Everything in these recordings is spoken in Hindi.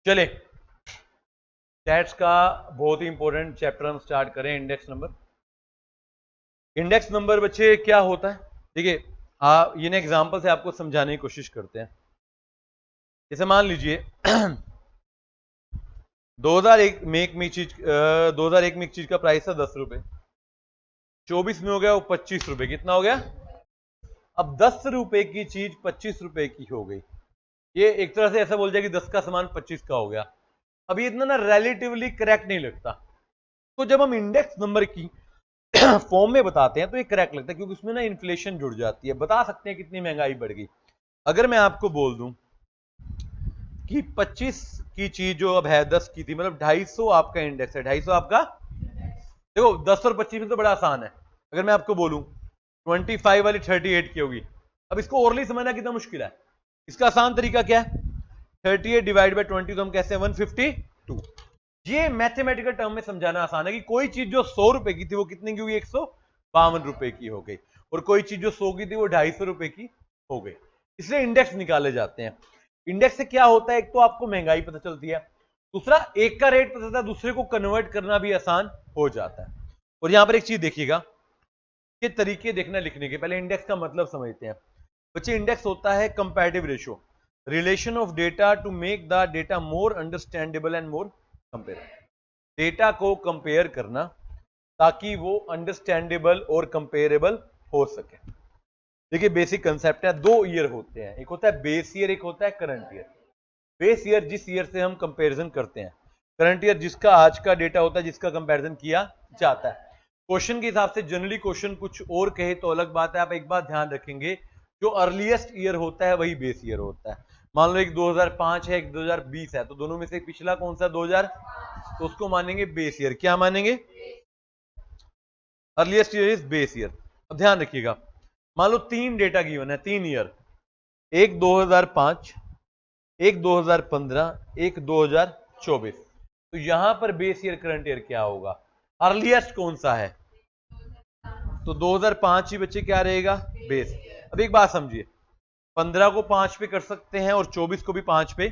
चले स्टैट्स का बहुत ही इंपॉर्टेंट चैप्टर हम स्टार्ट करें। Index number. इंडेक्स नंबर बच्चे क्या होता है? देखिए ये ना एग्जांपल से आपको समझाने की कोशिश करते हैं। जैसे मान लीजिए 2001 में एक चीज 2001 में एक चीज का प्राइस था 10 रुपए, 24 में हो गया वो 25 रुपए। कितना हो गया? अब 10 रुपए की चीज 25 रुपए की हो गई। ये एक तरह से ऐसा बोल जाए कि 10 का सामान 25 का हो गया। अब ये इतना ना रिलेटिवली करेक्ट नहीं लगता। तो जब हम इंडेक्स नंबर की फॉर्म में बताते हैं तो ये करेक्ट लगता है, क्योंकि उसमें ना इन्फ्लेशन जुड़ जाती है। बता सकते हैं कितनी महंगाई बढ़ गई। अगर मैं आपको बोल दूं कि 25 की चीज जो अब है 10 की थी, मतलब 250 आपका इंडेक्स है। 250 आपका, देखो 10 और 25 में तो बड़ा आसान है। अगर मैं आपको बोलूं 25 वाली 38 की होगी, अब इसको ओरली समझना कितना मुश्किल है। इसका आसान तरीका क्या है? 38 डिवाइड बाई 20 तो हम कैसे हैं 152। ये मैथमेटिकल टर्म में समझाना आसान है कि कोई चीज जो 100 रुपए की थी वो कितने की हुई? 152 रुपए की हो गई। और कोई चीज जो 100 की थी वो 250 रुपए की हो गई। इसलिए इंडेक्स निकाले जाते हैं। इंडेक्स से क्या होता है? एक तो आपको महंगाई पता चलती है, दूसरा एक का रेट पता चलता है, दूसरे को कन्वर्ट करना भी आसान हो जाता है। और यहां पर एक चीज देखिएगा, ये तरीके देखना लिखने के। पहले इंडेक्स का मतलब समझते हैं बच्चे। इंडेक्स होता है comparative ratio, relation of data to make the data more understandable and more compare. Data को कंपेयर करना ताकि वो अंडरस्टैंडेबल और कंपेरेबल हो सके। देखिए बेसिक कंसेप्ट है। 2 ईयर होते हैं, एक होता है बेस ईयर, एक होता है करंट ईयर। बेस ईयर जिस ईयर से हम कंपेरिजन करते हैं, करंट ईयर जिसका आज का डेटा होता है, जिसका कंपेरिजन किया जाता है। क्वेश्चन के हिसाब से जनरली क्वेश्चन कुछ और कहे तो अलग बात है। आप एक बात ध्यान रखेंगे, जो अर्लीस्ट ईयर होता है वही बेस ईयर होता है। मान लो एक 2005 है, एक 2020 है, तो दोनों में से पिछला कौन सा? 2000, तो उसको मानेंगे बेस ईयर। क्या मानेंगे? Earliest year is base year. अब ध्यान रखिएगा, मान लो 3 डेटा गिवन है, 3 ईयर, एक 2005, एक 2015, एक 2024। तो यहां पर बेस ईयर करंट ईयर क्या होगा? अर्लीस्ट कौन सा है? तो 2005 ही बच्चे क्या रहेगा? बेस। अब एक बात समझिए, 15 को 5 पे कर सकते हैं और 24 को भी 5 पे।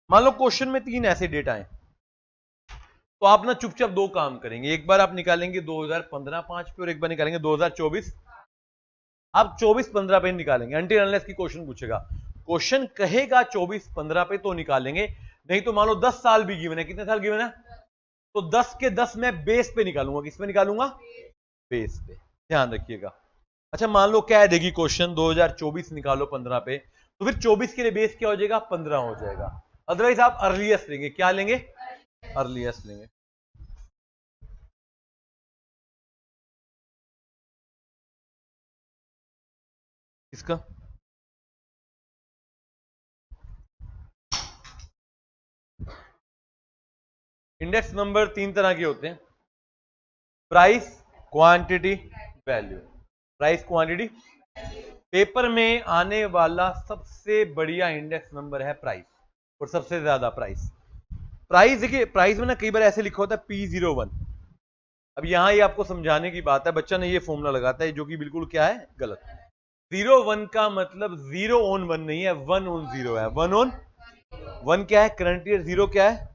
मान लो क्वेश्चन में 3 ऐसे डेटा हैं, तो आप ना चुपचाप 2 काम करेंगे। एक बार आप निकालेंगे 2015 5 पे, और एक बार निकालेंगे 2024। आप 24-15 पे निकालेंगे अनटिल अनलेस की क्वेश्चन पूछेगा। क्वेश्चन कहेगा 24-15 पे तो निकालेंगे, नहीं तो मान लो 10 साल भी गिवन है। कितने साल गिवन है? तो 10 के 10 मैं बेस पे निकालूंगा। किस पे निकालूंगा? बेस पे। ध्यान रखिएगा। अच्छा मान लो क्या है, देगी क्वेश्चन 2024 निकालो 15 पे, तो फिर 24 के लिए बेस क्या हो जाएगा? 15 हो जाएगा। अदरवाइज आप अर्लीस्ट लेंगे। क्या लेंगे? अर्लीस्ट लेंगे। इसका इंडेक्स नंबर 3 तरह के होते हैं, price, quantity, value. Price, quantity. Paper में आने वाला सबसे बढ़िया इंडेक्स नंबर है प्राइस, और सबसे ज्यादा प्राइस। प्राइस देखिए, प्राइस में ना कई बार ऐसे लिखा होता है P01। अब यहां ये आपको समझाने की बात है, बच्चा ने ये फॉर्मूला लगाता है जो कि बिल्कुल क्या है? गलत। 01 का मतलब 0 ऑन 1 नहीं है, 1 ऑन 0 है। 1 ऑन 1 क्या है? Current year. 0 क्या है?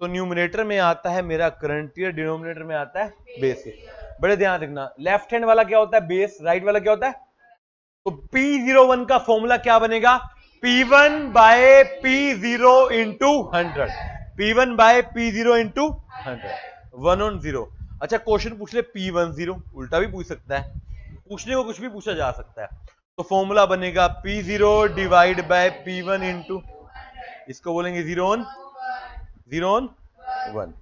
तो न्यूमिनेटर में आता है मेरा करंट ईयर, डिनोमिनेटर में आता है बेस ईयर। बड़े ध्यान रखना, लेफ्ट हैंड वाला क्या होता है? बेस। राइट वाला क्या होता है? तो P01 का फॉर्मूला क्या बनेगा? P1 by P0 into 100। P1 by P0 into 100। 1 on 0। अच्छा क्वेश्चन पूछ ले P10, उल्टा भी पूछ सकता है, पूछने को कुछ भी पूछा जा सकता है। तो फॉर्मूला बनेगा P0 divide by P1 into, इसको बोलेंगे 0 ऑन 1।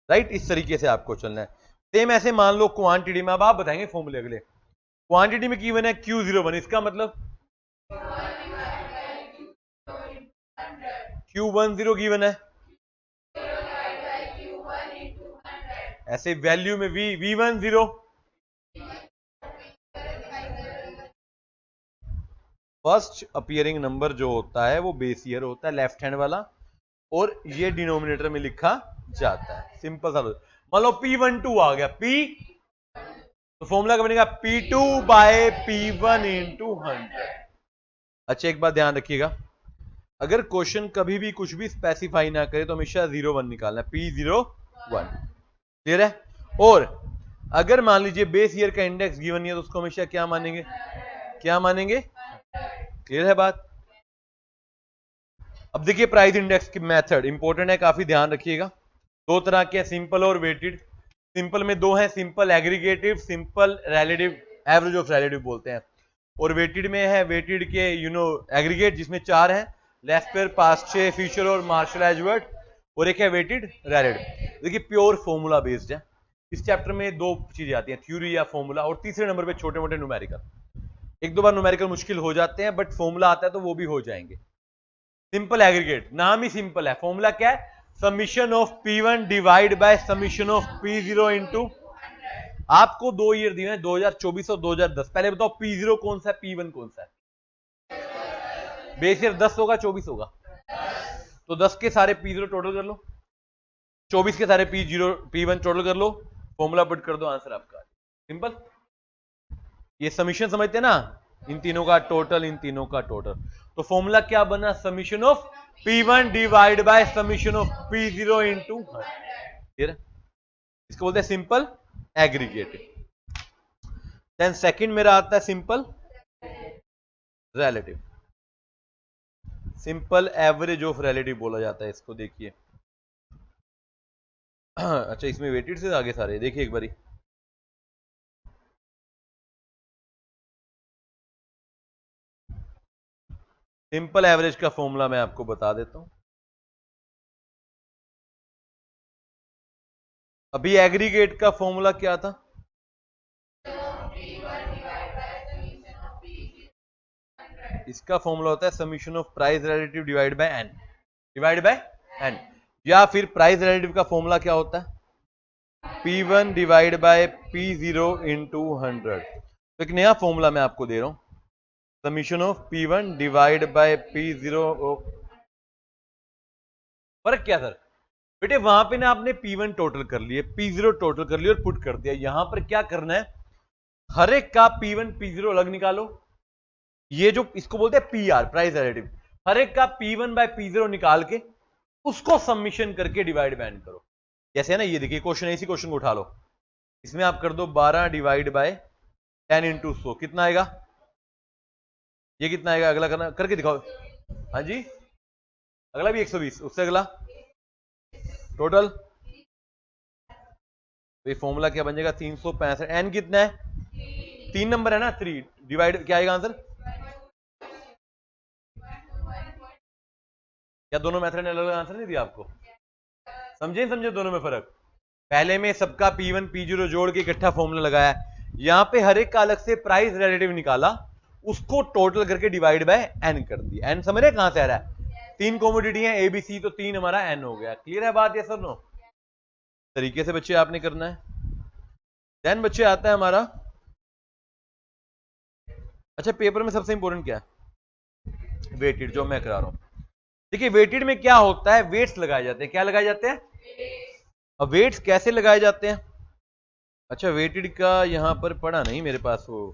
राइट, इस तरीके से आपको चलना है। सेम ऐसे मान लो क्वांटिटी में, अब आप बताएंगे फॉर्मूले अगले। क्वांटिटी में गिवन है Q01, इसका मतलब Q10 गिवन है। ऐसे वैल्यू में V10। फर्स्ट अपीयरिंग नंबर जो होता है वो बेस ईयर होता है, लेफ्ट हैंड वाला, और ये डिनोमिनेटर में लिखा जाता है। सिंपल सा। मान लो P12 आ गया, P, तो फॉर्मूला क्या बनेगा? P2 bye P1 into 100। अच्छा एक बात ध्यान रखिएगा, अगर क्वेश्चन कभी भी कुछ भी स्पेसिफाई ना करे तो हमेशा 0 1 निकालना है, P01। क्लियर है? और अगर मान लीजिए बेस ईयर का इंडेक्स गिवन नहीं है तो उसको हमेशा क्या मानेंगे? क्या मानेंगे? क्लियर है बात? अब देखिए प्राइस इंडेक्स की मेथड इंपॉर्टेंट है, काफी ध्यान रखिएगा। दो तरह के, सिंपल और वेटेड। सिंपल में दो है, simple aggregative, simple relative, average of relative बोलते हैं। और वेटेड में है, वेटेड के एग्रीगेट जिसमें 4 है, लेस्पर, पास्चे, फिशर और मार्शल एजवर्ट। और एक है वेटेड रिलेटिव। देखिए प्योर फॉर्मूला बेस्ड है। इस चैप्टर में दो चीजें आती हैं, थ्योरी या फॉर्मूला, और तीसरे नंबर पे छोटे मोटे न्यूमेरिकल। एक दो बार न्यूमेरिकल मुश्किल हो जाते हैं बट फॉर्मूला आता है तो वो भी हो जाएंगे। सिंपल एग्रीगेट, नाम ही सिंपल है। फॉर्मूला क्या है? Summation of P1 divide by summation of P0 into, आपको 2 ईयर दिए हैं 2024 और 2010। पहले बताओ P0 कौन सा है, P1 कौन सा है? बेस ईयर 10 होगा 24 होगा, तो 10 के सारे P0 टोटल कर लो, 24 के सारे P1 टोटल कर लो, फॉर्मूला पुट कर दो, आंसर आपका। सिंपल। ये समीशन समझते हैं ना, इन तीनों का टोटल, इन तीनों का टोटल। तो फॉर्मूला क्या बना? Summation of P1 divide by summation of P0 into 100। इसको बोलते हैं सिंपल एग्रीगेटिव। देन सेकंड मेरा आता है simple relative, simple average of relative बोला जाता है इसको। देखिए अच्छा, इसमें वेटेड से आगे सारे देखिए एक बारी। सिंपल एवरेज का फॉर्मूला मैं आपको बता देता हूं। अभी एग्रीगेट का फॉर्मूला क्या था? इसका फॉर्मूला होता है summation of price relative divide by n, divide by n. या फिर प्राइस रिलेटिव का फॉर्मूला क्या होता है? P1 divide by P0 into 100। तो एक नया फॉर्मूला मैं आपको दे रहा हूं, summation of P1 divide by P0। फर्क क्या सर? बेटे वहां पे ना आपने P1 टोटल कर लिए, P0 टोटल कर लिया और पुट कर दिया। यहां पर क्या करना है? हर एक का P1 P0 अलग निकालो। ये जो इसको बोलते हैं PR, प्राइस रिलेटिव। हर एक का P1 बाय P0 निकाल के उसको सबमिशन करके डिवाइड बाय एन करो। जैसे है ना, ये देखिए क्वेश्चन है, इसी क्वेश्चन को उठा लो। इसमें आप कर दो 12 डिवाइड बाय 10 इंटू 100, कितना आएगा? ये कितना आएगा? अगला करना करके दिखाओ। हाँ जी, अगला भी 120, उससे अगला टोटल। तो ये फॉर्मूला क्या बन जाएगा? 365। एन कितना है? 3 नंबर है ना, 3 डिवाइड, क्या आएगा आंसर? क्या दोनों मेथड ने अलग अलग आंसर नहीं दिया आपको? समझे समझे दोनों में फर्क? पहले में सबका P1 P0 जोड़ के इकट्ठा फॉर्मूला लगाया, यहां पे हर एक का अलग से प्राइस रिलेटिव निकाला, उसको टोटल करके डिवाइड बाय एन कर दिया। एन समझ रहे कहां से आ रहा है? 3 कॉमोडिटी है ABC, तो 3 हमारा एन हो गया। क्लियर है बात? ये सब नो तरीके से बच्चे आपने करना है। देन बच्चे आता है हमारा, अच्छा पेपर में सबसे इंपॉर्टेंट क्या है? वेटेड, जो मैं करा रहा हूं। देखिए वेटेड में क्या होता है? वेट्स लगाए जाते हैं। क्या लगाए जाते हैं? अब वेट्स कैसे लगाए जाते हैं? अच्छा वेटेड का यहां पर पढ़ा नहीं मेरे पास वो।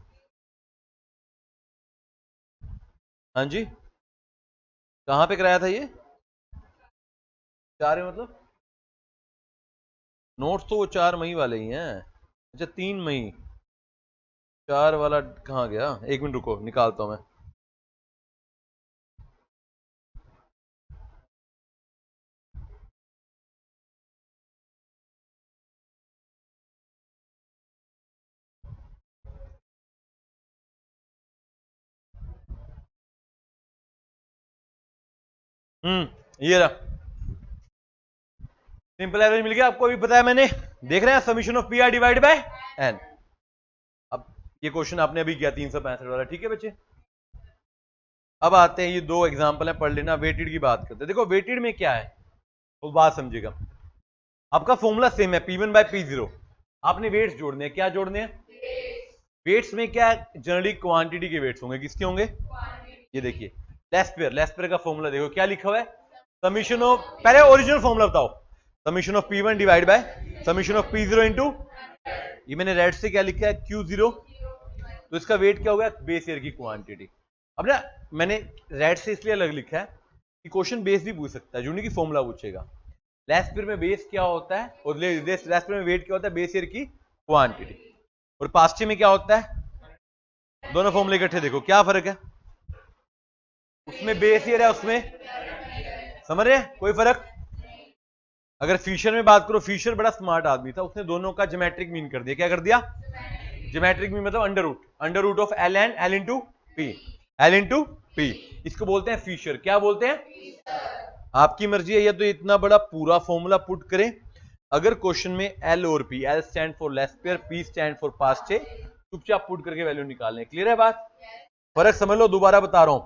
हाँ जी, कहां पे कराया था ये? 4 मतलब नोट्स तो वो 4 मई वाले ही हैं। अच्छा 3 मई, 4 वाला कहां गया? 1 मिनट रुको, निकालता हूं मैं। ये रहा, सिंपल एवरेज मिल गया आपको। अभी बताया मैंने, देख रहे हैं summation of PR divide by n. अब ये क्वेश्चन आपने अभी किया 365 वाला, ठीक है बच्चे? अब आते हैं, ये 2 एग्जांपल है, पढ़ लेना। वेटेड की बात करते हैं। देखो वेटेड में क्या है वो बात समझिएगा। आपका फॉर्मूला सेम है, P1 बाय P0। आपने वेट्स जोड़ने हैं। क्या जोड़ने हैं? वेट्स में क्या जनरली क्वांटिटी के वेट्स होंगे, किसके होंगे? ये देखिए लेस्पेयर, लेस्पेयर का फॉर्मूला देखो क्या लिखा हुआ है? समीशन ऑफ, पहले ओरिजिनल फॉर्मूला बताओ, summation of P1 divide by summation of P0 into, ये मैंने रेड से क्या लिखा है? Q0। तो इसका वेट क्या होगा? बेस ईयर की क्वांटिटी। अब ना मैंने रेड से इसलिए अलग लिखा है, क्वेश्चन बेस भी पूछ सकता है, यूनिट की फॉर्मूला पूछेगा। लेस्पियर में बेस क्या होता है और लेस्पियर में वेट क्या होता है, बेस ईयर की क्वांटिटी। और पास्चे में क्या होता है, दोनों फॉर्मूले इकट्ठे देखो क्या फर्क है, उसमें बेस ईयर है, उसमें समझ रहे हैं कोई फर्क। अगर फिशर में बात करो, फिशर बड़ा स्मार्ट आदमी था, उसने दोनों का ज्योमेट्रिक मीन कर दिया। क्या कर दिया, ज्योमेट्रिक मीन मतलब under root of L and L into P, L into P, इसको बोलते हैं फिशर। क्या बोलते हैं, आपकी मर्जी है, या तो इतना बड़ा पूरा फॉर्मूला पुट करें, अगर क्वेश्चन में एल और P, L stand for Laspeyres, P stand for Paasche, चुपचाप पुट करके वैल्यू निकालने। क्लियर है बात, फर्क समझ लो। दोबारा बता रहा हूं,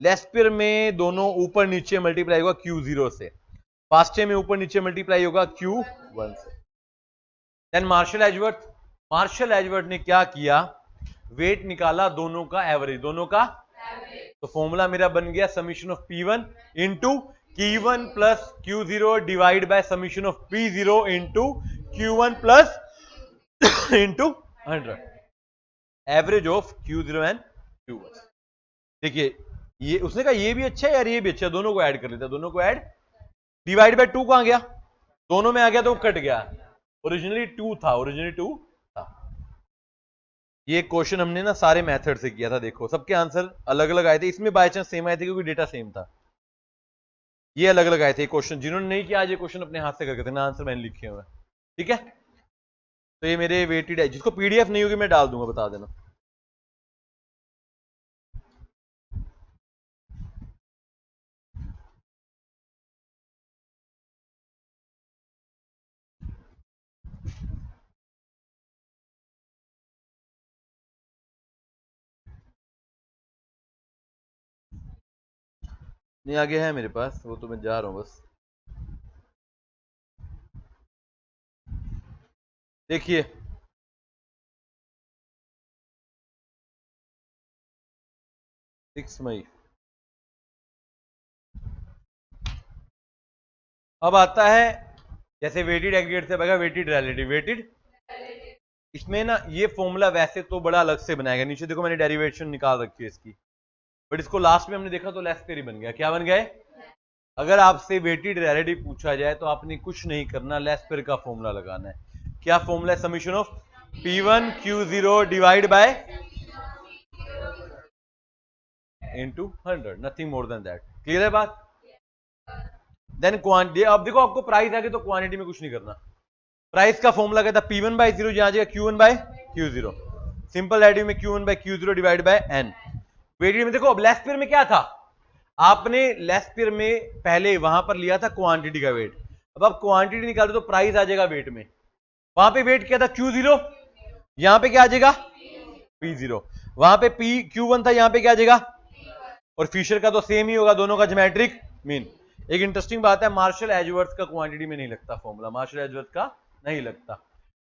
लेस्पियर में दोनों ऊपर नीचे मल्टीप्लाई होगा Q0 से, पास्चे में ऊपर नीचे मल्टीप्लाई होगा Q1 से। देन मार्शल एजवर्थ ने क्या किया, वेट निकाला दोनों का एवरेज, दोनों का, तो फॉर्मूला मेरा बन गया summation of P1 into Q1 plus Q0 divide bye summation of P0 into Q1 plus into 100, average of Q0 and Q1। देखिए ये उसने कहा ये भी अच्छा है यार, ये भी अच्छा है, दोनों को ऐड कर लेता, दोनों को ऐड, डिवाइड बाय 2 कहां गया, दोनों में आ गया तो कट गया, ओरिजिनली 2 था, ओरिजिनली 2 था। ये क्वेश्चन हमने ना सारे मेथड से किया था, देखो सबके आंसर अलग अलग आए थे, इसमें बाय चांस सेम आए थे क्योंकि डेटा सेम था, ये अलग अलग आए थे क्वेश्चन। जिन्होंने नहीं किया आज ये क्वेश्चन अपने हाथ से करके थे ना, आंसर मैंने लिखे हुए, ठीक है। तो ये मेरे वेटेड है, जिसको पीडीएफ नहीं होगी मैं डाल दूंगा, बता देना। नहीं आगे है मेरे पास, वो तो मैं जा रहा हूं बस। देखिए 6 मई, अब आता है जैसे वेटेड एग्रीगेट से बगा वेटेड रिलेटिव, वेटेड, इसमें ना ये फॉर्मूला वैसे तो बड़ा अलग से बनाएगा, नीचे देखो मैंने डेरिवेशन निकाल रखी है इसकी, बट इसको लास्ट में हमने देखा तो लेस्पियर ही बन गया। क्या बन गए, अगर आपसे वेटेड रिलेटिव पूछा जाए तो आपने कुछ नहीं करना, लेस्पियर का फॉर्मूला लगाना है। क्या फॉर्मूला है, summation of P1 Q0 divide bye into 100, nothing more than that. Clear है बात। देन क्वांटिटी, अब देखो आपको प्राइस आ गई तो क्वांटिटी में कुछ नहीं करना, प्राइस का फॉर्मूला कहता है P1 बाय 0, यहां आ जाएगा Q1 बाय Q0, सिंपल एडिव में Q1 by Q0 divide by n। Weighted में देखो, अब लेस्पियर में क्या था, आपने लेस्पियर में पहले वहां पर लिया था क्वांटिटी का वेट, अब आप क्वांटिटी निकालो तो प्राइस आ जाएगा वेट में, वहां पे वेट क्या था Q0, यहां पे क्या आ जाएगा P0, वहां पे Q1 था, यहां पे क्या आ जाएगा, और फिशर का तो सेम ही होगा, दोनों का ज्योमेट्रिक मीन। एक इंटरेस्टिंग बात है, मार्शल एजवर्थ का क्वांटिटी में नहीं लगता फॉर्मूला, मार्शल एजवर्थ का नहीं लगता,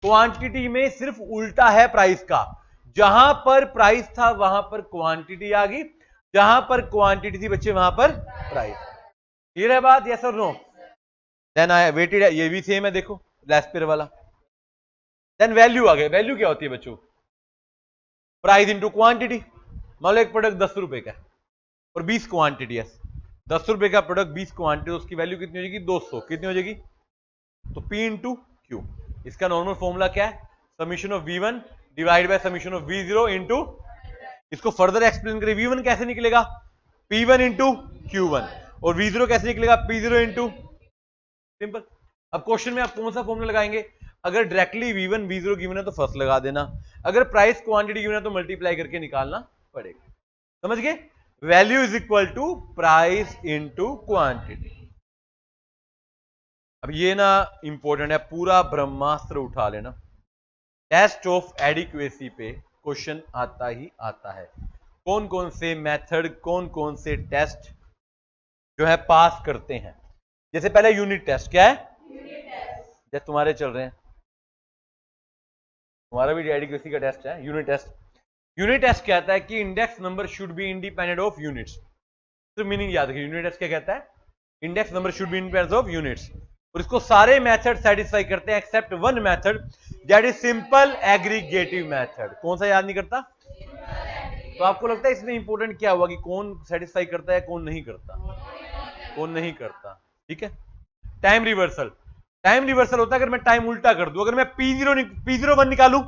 क्वांटिटी में सिर्फ उल्टा है प्राइस का, जहां पर प्राइस था वहां पर क्वांटिटी आ गई, जहां पर क्वांटिटी थी बच्चे वहां पर प्राइस। क्लियर है बात, यस और नो। देन आया वेटेड है, ये भी सेम है देखो लेस्पियर वाला। देन वैल्यू आ गया, वैल्यू क्या होती है बच्चों, प्राइस इंटू क्वांटिटी। मान लो एक प्रोडक्ट 10 रुपए का और 20 क्वांटिटी है, 10 रुपए का प्रोडक्ट 20 क्वांटिटी, उसकी वैल्यू कितनी हो जाएगी 200, कितनी हो जाएगी, तो P इंटू क्यू। इसका नॉर्मल फॉर्मूला क्या है, summation of V1 divide by summation of V0 into, इसको फर्दर एक्सप्लेन करें, V1 कैसे निकलेगा P1 इंटू Q1, और V0 कैसे निकलेगा P0 इंटू, सिंपल। अब क्वेश्चन में आप कौन सा फॉर्मूला लगाएंगे, अगर डायरेक्टली V1 V0 गिवन है तो फर्स्ट लगा देना, अगर प्राइस क्वांटिटी गिवन है तो मल्टीप्लाई करके निकालना पड़ेगा, समझ गए। Value is equal to price into quantity. अब ये ना इंपॉर्टेंट है, पूरा ब्रह्मास्त्र उठा लेना, टेस्ट ऑफ एडिक्वेसी पे क्वेश्चन आता ही आता है, कौन कौन से मेथड, कौन कौन से टेस्ट जो है पास करते हैं। जैसे पहले यूनिट टेस्ट, क्या है, जैसे तुम्हारे चल रहे हैं, तुम्हारा भी एडिक्वेसी का टेस्ट है यूनिट टेस्ट। यूनिट टेस्ट कहता है कि index number should be independent of units, तो मीनिंग याद रखिए, यूनिट टेस्ट क्या कहता है, index number should be independent of units, और इसको सारे मेथड सेटिस्फाई करते हैं except one method, that is simple aggregative method. कौन सा याद नहीं करता, तो आपको लगता है इसमें इंपॉर्टेंट क्या हुआ कि कौन सेटिस्फाई करता है कौन नहीं करता, वो नहीं करता, ठीक है। टाइम रिवर्सल, टाइम रिवर्सल होता है अगर मैं टाइम उल्टा कर दूं, अगर मैं P01 निकालूं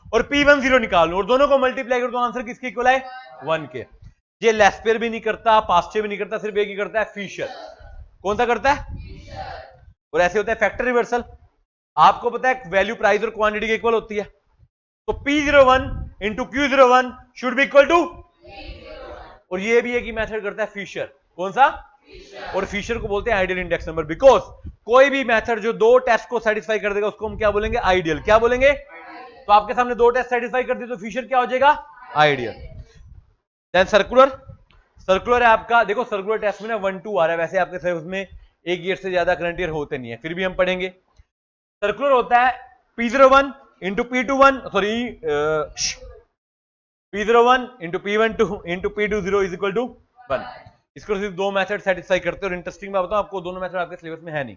और P10 निकालूं और दोनों को मल्टीप्लाई कर दूं, आंसर किसके इक्वल आए? 1 के। ये लेस्पेयर भी नहीं करता, पास्चे भी नहीं करता, सिर्फ एक ही करता है, फिशर। कौन सा करता है? और ऐसे होता है फैक्टर रिवर्सल। आपको पता है वैल्यू प्राइस और क्वांटिटी के इक्वल होती है, तो P01 into Q01 should be equal to, और ये भी एक ही मेथड करता है फिशर। कौन सा? और फिशर को बोलते हैं आइडियल इंडेक्स नंबर, बिकॉज कोई भी मेथड जो दो टेस्ट को सेटिस्फाई कर देगा उसको हम क्या बोलेंगे? आइडियल। क्या बोलेंगे? तो आपके सामने दो टेस्ट सेटिस्फाई कर दी तो फिशर क्या हो जाएगा? आइडियल। देन सर्कुलर, सर्कुलर है आपका, देखो सर्कुलर टेस्ट में ना 1-2 आ रहा है, वैसे आपके सिलेबस में एक ईयर से ज्यादा करंट ईयर होते नहीं है, फिर भी हम पढ़ेंगे। सर्कुलर होता है P01 into P21, sorry P01 into P12 into P20 is equal to 1। इसको सिर्फ दो मेथड सेटिस्फाई करते हैं, और इंटरेस्टिंग बात बताऊं आपको, दोनों मेथड आपके सिलेबस में है नहीं,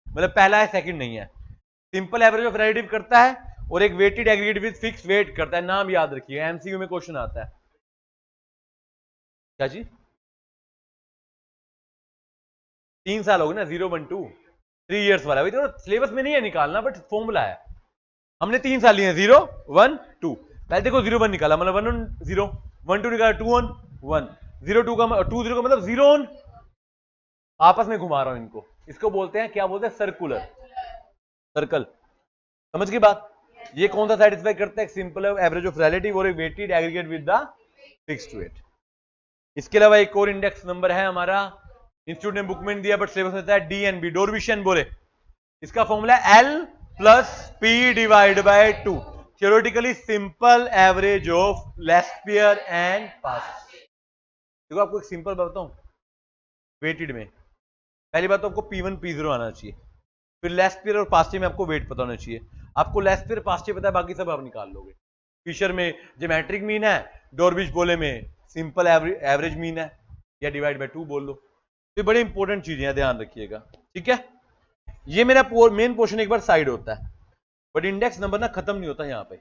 मतलब पहला है सेकंड नहीं है। सिंपल एवरेज ऑफ रिलेटिव करता है और एक weighted aggregate with fix weight करता है, नाम याद रखिए, एमसीक्यू में क्वेश्चन आता है। क्या चीज? 3 साल हो गए ना, 0 1 2 3 इयर्स वाला, तो सिलेबस में नहीं है निकालना, बट फॉर्मूला है। हमने 3 साल लिए, 0 1 2। पहले देखो 0 1 निकाला मतलब 1 1 0, 1 2 निकाला 2 1 1, 0 2 का 2 0 का मतलब 0 1। आपस में घुमा रहा हूं इनको, इसको बोलते हैं, क्या बोलते हैं? Circular, circle. समझ गई बात? ये कौन सा सेटिस्फाई करता है? सिंपल एवरेज ऑफ रिलेटिव और एक weighted aggregate with the fixed weight. इसके अलावा एक और इंडेक्स नंबर है हमारा, इंस्टीट्यूट ने बुक में दिया बट सिलेबस में होता है DNB, डोरविशियन बोले। इसका फॉर्मूला है L plus P divide by 2, theoretically simple average of Laspeyres and Paasche. देखो आपको एक सिंपल बताऊं, वेटेड में पहली बात तो आपको P1 P0 आना चाहिए, फिर लेस्पियर और पास्चे में आपको वेट पता होना चाहिए। आपको लेस्पियर पास्चे पता है, बाकी सब आप निकाल लोगे। फिशर में ज्योमेट्रिक मीन है, डॉर्विश बोले में सिंपल एवरेज मीन है, या डिवाइड बाय 2 बोल लो। तो बड़ी इंपॉर्टेंट चीजें हैं, ध्यान रखिएगा, ठीक है। ये मेरा मेन पोर्शन एक बार साइड होता है, बट इंडेक्स नंबर ना खत्म नहीं होता यहाँ पे,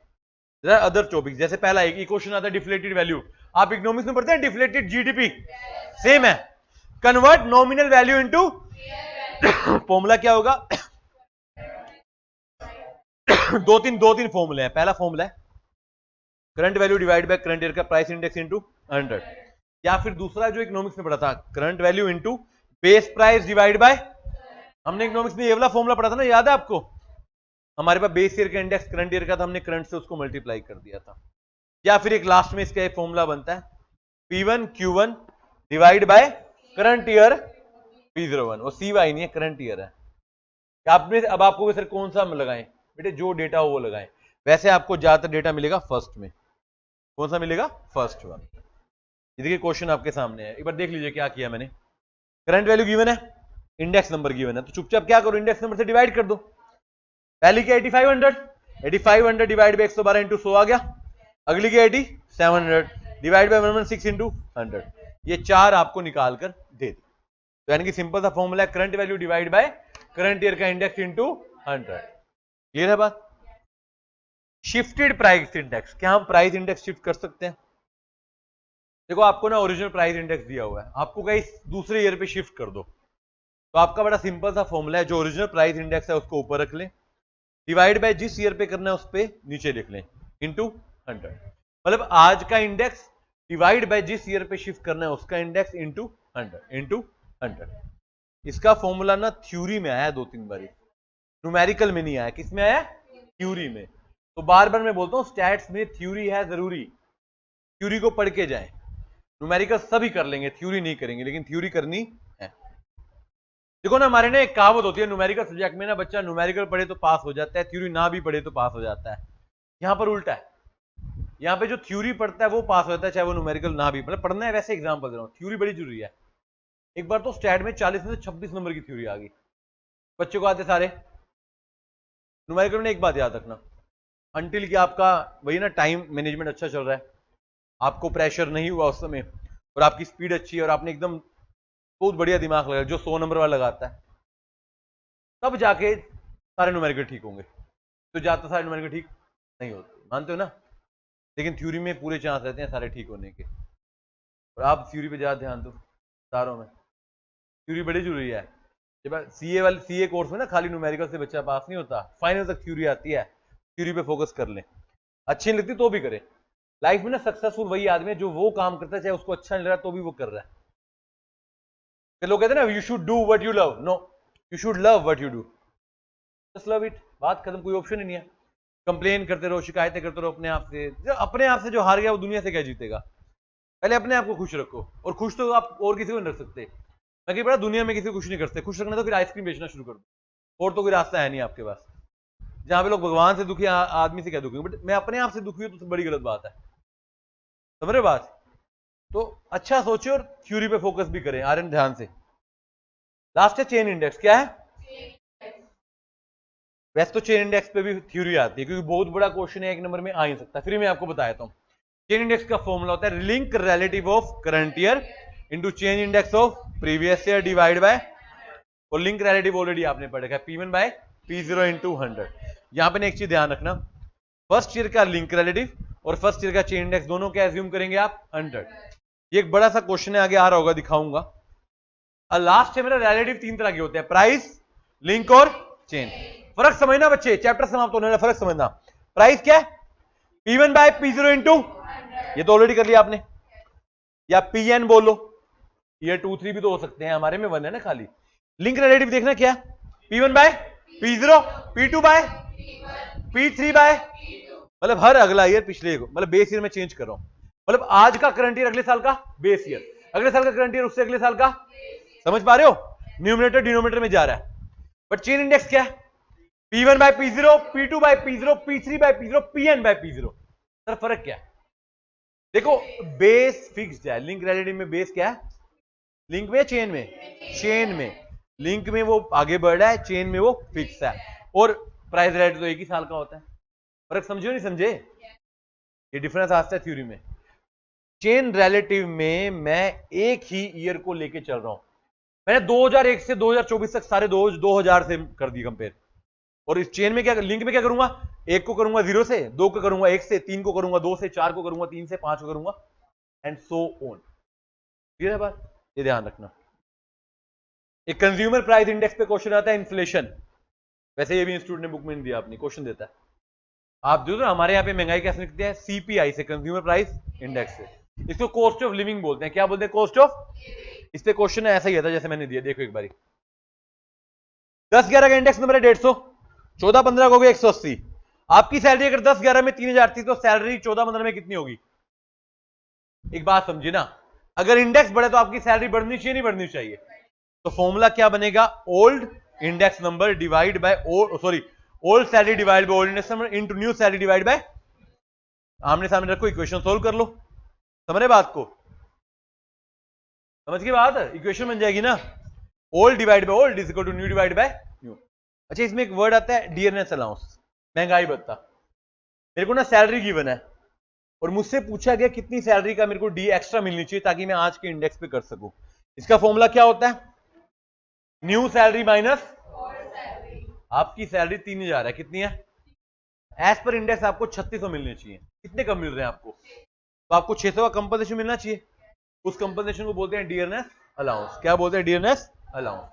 अदर टॉपिक। जैसे पहला एक क्वेश्चन आता है डिफ्लेटेड वैल्यू, आप इकोनॉमिक्स में पढ़ते हैं डिफ्लेटेड जीडीपी, सेम है। Convert nominal value into, formula क्या होगा? दो तीन फॉर्मूले हैं। पहला फॉर्मूला है current value divide by current year का प्राइस इंडेक्स इनटू 100, या फिर दूसरा जो इकोनॉमिक्स में पढ़ा था, current value into base price divide by, हमने इकोनॉमिक्स में ये वाला फॉर्मूला पढ़ा था ना, याद है आपको? हमारे पास बेस ईयर का इंडेक्स करंट ईयर का था, हमने करंट से उसको मल्टीप्लाई कर दिया था। या फिर एक लास्ट में इसका एक फॉर्मूला बनता है P1 Q1 divide by current year P01, और CY नहीं है, करंट ईयर है। आपने अब आपको सर कौन सा लगाएं? बेटे जो डेटा हो वो लगाएं। वैसे आपको ज्यादातर डेटा मिलेगा फर्स्ट में। कौन सा मिलेगा? First one. देखिए क्वेश्चन आपके सामने है, एक बार देख लीजिए क्या किया मैंने। करंट वैल्यू गिवन है, इंडेक्स नंबर गिवन है, तो चुपचाप क्या करो, इंडेक्स नंबर से डिवाइड कर दो। पहली की 8500 डिवाइड बाई 112 इंटू 100 आ गया। अगली की 8700 डिवाइड बाई 116 इंटू 100, ये चार आपको निकाल कर दे दी। तो यानी कि सिंपल सा फॉर्मूला है current value divide by current year का इंडेक्स इंटू 100। क्लियर है बात? शिफ्टेड प्राइस इंडेक्स, क्या हम प्राइस इंडेक्स शिफ्ट कर सकते हैं? देखो आपको ना ओरिजिनल प्राइस इंडेक्स दिया हुआ है, आपको कहीं दूसरे ईयर पे शिफ्ट कर दो, तो आपका बड़ा सिंपल सा फॉर्मूला है, जो ओरिजिनल प्राइस इंडेक्स है उसको ऊपर रख लें, डिवाइड बाय जिस ईयर पे करना है उस पे नीचे लिख लें, इनटू 100। मतलब आज का इंडेक्स डिवाइड बाय जिस ईयर पे शिफ्ट करना है उसका इंडेक्स इनटू 100। इसका फॉर्मूला ना थ्योरी में आया 2-3 बार, न्यूमेरिकल में नहीं आया। किस में आया? थ्योरी में। तो बार बार मैं बोलता हूं स्टैट्स में थ्योरी है जरूरी, थ्योरी को पढ़ के जाएं। न्यूमेरिकल सभी कर लेंगे, थ्योरी नहीं करेंगे, लेकिन थ्योरी करनी है। देखो ना, हमारे ना एक कहावत होती है न्यूमेरिकल सब्जेक्ट में ना, बच्चा न्यूमेरिकल पढ़े तो पास हो जाता है, थ्योरी ना भी पढ़े तो पास हो जाता है। यहां पर उल्टा है, यहां पे जो थ्योरी पढ़ता है वो पास होता है, चाहे वो न्यूमेरिकल ना भी, मतलब पढ़ना है। वैसे एग्जांपल दे रहा हूं, थ्योरी बड़ी जरूरी है। एक बार तो स्टैट में 40 में से 26 नंबर की थ्योरी आ गई, बच्चों को आते सारे। न्यूमेरिकल में एक बात याद रखना, अंटिल कि आपका वही ना टाइम मैनेजमेंट अच्छा चल रहा है, आपको प्रेशर नहीं हुआ उस समय, और आपकी स्पीड अच्छी है, और आपने एकदम बहुत बढ़िया दिमाग लगाया, जो 100 नंबर वाला लगाता है, तब जाके सारे न्यूमेरिकल ठीक होंगे। तो ज्यादा सारे न्यूमेरिकल ठीक नहीं होते, मानते हो ना? लेकिन थ्योरी में पूरे चांस रहते हैं सारे ठीक होने के, और आप थ्योरी पे ज्यादा ध्यान दो सारों में। थ्योरी बड़ी जरूरी है। जब सीए कोर्स में ना खाली न्यूमेरिकल से बच्चा पास नहीं होता, फाइनल तक थ्योरी आती है, थ्योरी पे फोकस कर ले। अच्छी नहीं लगती तो भी करे। लाइफ में ना सक्सेसफुल वही आदमी है जो वो काम करता है चाहे उसको अच्छा नहीं लग रहा तो भी वो कर रहा है। लोग कहते हैं ना you should do what you love, no, you should love what you do, just love it, बात खत्म, कोई ऑप्शन ही नहीं है। कंप्लेन करते रहो, शिकायतें करते रहो अपने आप से, अपने आप से जो हार गया वो दुनिया से क्या जीतेगा। पहले अपने आप को खुश रखो, और खुश तो आप और किसी को नहीं रख सकते। मैं कहीं बड़ा दुनिया में किसी को खुश नहीं कर सकते, खुश रखना तो फिर आइसक्रीम बेचना शुरू कर दो, और तो कोई रास्ता है नहीं आपके पास। जहां पे लोग भगवान से दुखी आदमी से क्या दुखी, बट मैं अपने आप से दुखी हूं तो बड़ी गलत बात है, समझ रहे बात। तो अच्छा सोचे और थ्योरी पे फोकस भी करें। आर्यन ध्यान से, लास्ट है चेन इंडेक्स। क्या है? वैसे तो चेन इंडेक्स पे भी थ्योरी आती है, क्योंकि बहुत बड़ा क्वेश्चन है, एक नंबर में आ ही सकता है। फिर मैं आपको बताया हूं चेन इंडेक्स का फॉर्मूला होता है link relative of current year into chain index of previous year divide bye, और लिंक रिलेटिव ऑलरेडी आपने पढ़ा है, P1 बाय P0 इंटू 100। यहां पे एक चीज ध्यान रखना, फर्स्ट ईयर का लिंक रिलेटिव और फर्स्ट ईयर का चेन इंडेक्स दोनों क्या एज्यूम करेंगे आप? 100। ये एक बड़ा सा क्वेश्चन है, आगे आ रहा होगा, दिखाऊंगा। और लास्ट है मेरा रिलेटिव तीन तरह के होते हैं, प्राइस, लिंक और चेन। फर्क समझना बच्चे, चैप्टर समाप्त होने वाला, फर्क समझना। प्राइस क्या है? P1 बाय P0 इंटू, ये तो ऑलरेडी कर लिया आपने, या PN बोलो, ये 2 3 भी तो हो सकते हैं, हमारे में 1 है ना खाली। लिंक रिलेटिव देखना क्या, P1 by P0, P2 bye P3 bye, मतलब हर अगला ईयर पिछले को, मतलब बेस ईयर में चेंज कर रहा हूं, मतलब आज का करंट ईयर अगले साल का बेस ईयर, अगले साल का करंट ईयर उससे अगले साल का, समझ पा रहे हो? न्यूमरेटर डिनोमिनेटर में जा रहा है। बट चेन इंडेक्स क्या है? P1 by P0, P2 by P0, P3 by P0, PN by P0। Sir फर्क क्या है? देखो बेस फिक्स्ड है, लिंक रिलेटिव में बेस क्या है? लिंक में, चेन में, चेन में, लिंक में वो आगे बढ़ रहा है, चेन में वो फिक्स है। और प्राइस रिलेटिव तो एक ही साल का होता है। फर्क समझे नहीं समझे? ये डिफरेंस आता है थ्योरी में। चेन रिलेटिव में मैं एक ही ईयर को लेके चल रहा हूं, मैंने 2001 से 2024 तक सारे 2000 से कर दी कंपेयर। और इस चेन में क्या, लिंक में क्या करूंगा? एक को करूंगा 0 से, 2 को करूंगा 1 से, 3 को करूंगा 2 से, 4 को करूंगा 3 से, 5 को करूंगा एंड सो ऑन। क्लियर है बात? ये ध्यान रखना। एक कंज्यूमर प्राइस इंडेक्स पे क्वेश्चन आता है, इन्फ्लेशन। वैसे ये भी इंस्टीट्यूट ने बुक में नहीं दिया, अपनी क्वेश्चन देता है। आप जो हमारे यहाँ पे महंगाई कैसे लिखते हैं? CPI से, कंज्यूमर प्राइस इंडेक्स से। इसको कॉस्ट ऑफ लिविंग बोलते हैं। क्या बोलते हैं? Cost of. इस पे क्वेश्चन ऐसा ही आता है जैसे मैंने दिया, देखो एक बारी। 10-11 का इंडेक्स नंबर है 150, 14-15 को 180। आपकी सैलरी अगर 10-11 में 3000 थी तो सैलरी 14-15 में कितनी होगी? एक बात समझिए ना, अगर इंडेक्स बढ़े तो आपकी सैलरी बढ़नी चाहिए, नहीं बढ़नी चाहिए? तो फॉर्मूला क्या बनेगा? Old index number divide by old salary divide by old index number into new salary divide by, आमने सामने रखो, इक्वेशन सोल्व कर लो। समझ रहे बात को? समझ के बात, इक्वेशन बन जाएगी ना, old divide by old is equal to new divide by new. अच्छा, इसमें एक वर्ड आता है डियरनेस अलाउंस, महंगाई भत्ता। मेरे को ना सैलरी गिवन है और मुझसे पूछा गया कितनी सैलरी का मेरे को डी एक्स्ट्रा मिलनी चाहिए ताकि मैं आज के इंडेक्स पे कर सकूं। इसका फॉर्मूला क्या होता है? न्यू सैलरी माइनस, आपकी सैलरी 3000 है, कितनी है? एज पर इंडेक्स आपको 3600 मिलनी चाहिए, कितने कम मिल रहे हैं आपको? तो आपको 600 का कंपनसेशन मिलना चाहिए। उस कंपनसेशन को बोलते हैं डियरनेस अलाउंस। क्या बोलते हैं? Dearness allowance.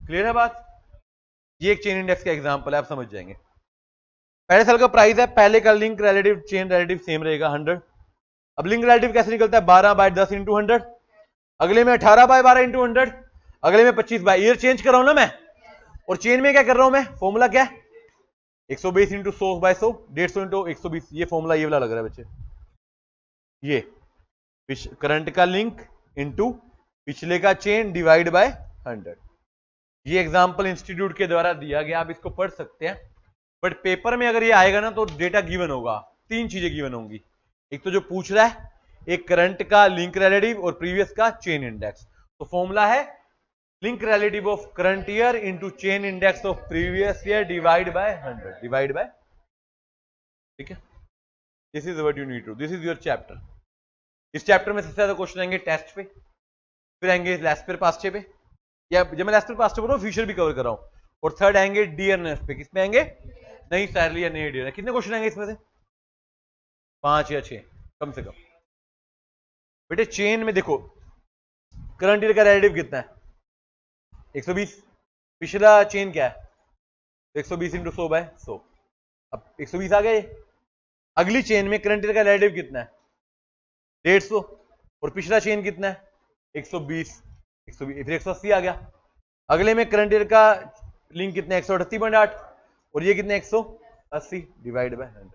क्लियर है बात? ये एक चेन इंडेक्स का एग्जांपल है, आप समझ जाएंगे। पहले साल का प्राइस है, पहले का link relative chain relative same रहेगा 100। अब लिंक रिलेटिव कैसे निकलता है? 12 बाय 10 इंटू 100, अगले में 18 बाय 12 इंटू 100, अगले में 25 बाय, ईयर चेंज कर रहा हूं ना मैं। और चेन में क्या कर रहा हूं मैं? फॉर्मूला क्या है? 120 इंटू 100 बाय 100, 150 इंटू 120। ये फॉर्मूला ये वाला लग रहा है बच्चे, ये करंट का लिंक इंटू पिछले का चेन डिवाइड बाय 100। ये एग्जांपल इंस्टीट्यूट के द्वारा दिया गया, आप इसको पढ़ सकते हैं। बट पेपर में अगर ये आएगा ना तो डेटा गिवन होगा, तीन चीजें गिवन होंगी। एक तो जो पूछ रहा है, एक करंट का लिंक रिलेटिव और प्रीवियस का चेन इंडेक्स। तो फॉर्मूला है link relative of current year into chain index of previous year divide by 100 divide by, ठीक है? This is what you need to, this is your chapter. इस चैप्टर में सबसे ज्यादा क्वेश्चन आएंगे टेस्ट पे, फिर आएंगे लास्ट पेपर पास्टे पे, या जब मैं लास्ट पेपर पास्टे बोल फ्यूचर भी कवर कर रहा हूं, और थर्ड आएंगे डियरनेस पे। किसमें आएंगे? नई सैलरी या नई डियर। कितने क्वेश्चन आएंगे इसमें से? 5 या 6 कम से कम। बेटे चेन में देखो करंट ईयर का रिलेटिव कितना है? 120। पिछला चेन क्या है? 120 इंटू 100 बाय 100। अब 120 आ गए। अगली चेन में करंट का रिलेटिव कितना है? 150। और पिछला चेन कितना है? 120। 120 फिर 180 आ गया। अगले में करंट का लिंक कितना है? 138.8। और ये कितना? 180 डिवाइड बाय 100।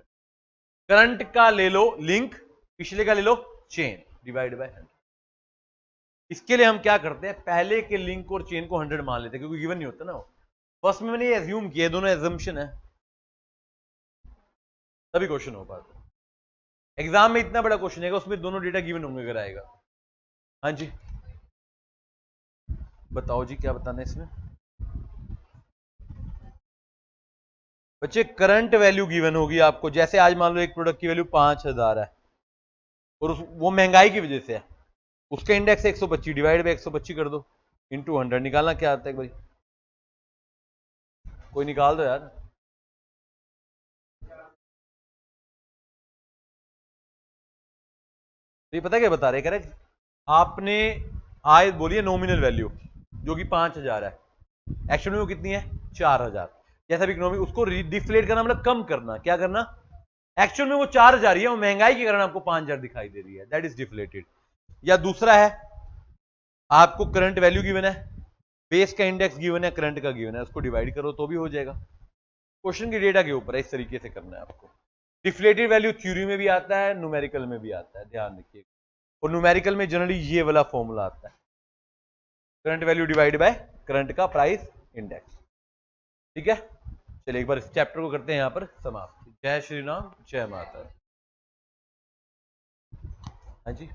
करंट का ले लो लिंक, पिछले का ले लो चेन, डिवाइड बाय 100। इसके लिए हम क्या करते हैं, पहले के लिंक और चेन को 100 मान लेते हैं, क्योंकि गिवन नहीं होता ना। फर्स्ट में मैंने ये एज्यूम किया, दोनों एजम्पशन है, तभी क्वेश्चन हो पाता है। एग्जाम में इतना बड़ा क्वेश्चन है, उसमें दोनों डेटा गिवन होंगे अगर आएगा। हाँ जी बताओ जी, क्या बताना है इसमें? बच्चे करंट वैल्यू गिवन होगी आपको, जैसे आज मान लो एक प्रोडक्ट की वैल्यू 5000 है और वो महंगाई की वजह से है, उसका इंडेक्स 125 डिवाइड बाय 125 कर दो इंटू 100। निकालना क्या आता है भाई? कोई निकाल दो यार। तो ये पता क्या बता रहे, करेक्ट? आपने आय बोलिए नॉमिनल वैल्यू जो कि 5000 है, एक्चुअल में वो कितनी है? 4000। जैसा भी इकोनॉमी, उसको डिफ्लेट करना मतलब कम करना। क्या करना? एक्चुअल में वो 4000 ही है, वो महंगाई के कारण आपको 5000 दिखाई दे रही है, दैट इज डिफ्लेटेड। या दूसरा है, आपको करंट वैल्यू गिवन है, बेस का इंडेक्स गिवन है, करंट का गिवन है, उसको डिवाइड करो तो भी हो जाएगा। क्वेश्चन की डेटा के ऊपर है, इस तरीके से करना है आपको। डिफ्लेटेड वैल्यू थ्योरी में भी आता है, न्यूमेरिकल में भी आता है, ध्यान रखिए। और न्यूमेरिकल में जनरली ये वाला फॉर्मूला आता है, current value divide by current का प्राइस इंडेक्स। ठीक है, चलिए एक बार इस चैप्टर को करते हैं यहां पर समाप्त। जय श्री राम, जय माता। हाँ जी।